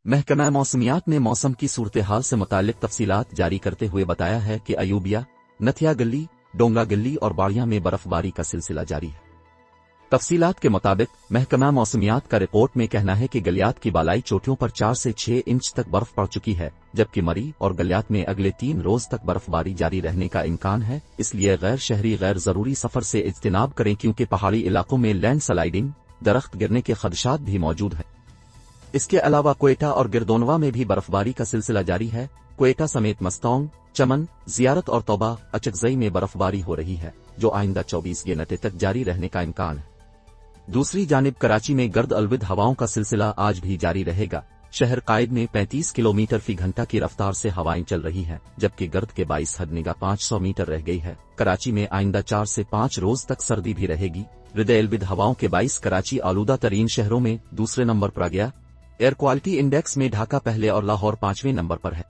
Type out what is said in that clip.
महकमा मौसमियात ने मौसम की सूरत हाल से मुताल्लिक तफसीलात जारी करते हुए बताया है कि अयूबिया, नथिया गली, डोंगा गली और बाड़ियां में बर्फबारी का सिलसिला जारी है। तफसीलात के मुताबिक महकमा मौसमियात का रिपोर्ट में कहना है कि गलियात की बालाई चोटियों पर 4 से 6 इंच तक बर्फ पड़ चुकी है, जबकि मरी और गलियात में अगले 3 रोज तक बर्फबारी जारी रहने का इम्कान है। इसलिए गैर शहरी गैर जरूरी सफर से इज्तिनाब करें, क्योंकि पहाड़ी इलाकों में लैंड स्लाइडिंग, दरख्त गिरने के खदशात भी मौजूद हैं। इसके अलावा क्वेटा और गिरदोनवा में भी बर्फबारी का सिलसिला जारी है। क्वेटा समेत मस्तौंग, चमन, जियारत और तौबा अचकजई में बर्फबारी हो रही है, जो आइंदा 24 घंटे तक जारी रहने का इम्कान है। दूसरी जानिब कराची में गर्द अलविद हवाओं का सिलसिला आज भी जारी रहेगा। शहर कायद में 35 किलोमीटर फी घंटा की रफ्तार से हवाएं चल रही हैं, जबकि गर्द के 22 हद निगाह 500 मीटर रह गई है। कराची में आइंदा 4 से 5 रोज तक सर्दी भी रहेगी। रद्द अलविद हवाओं के 22 कराची आलूदा तरीन शहरों में दूसरे नंबर पर आ गया। एयर क्वालिटी इंडेक्स में ढाका पहले और लाहौर 5वें नंबर पर है।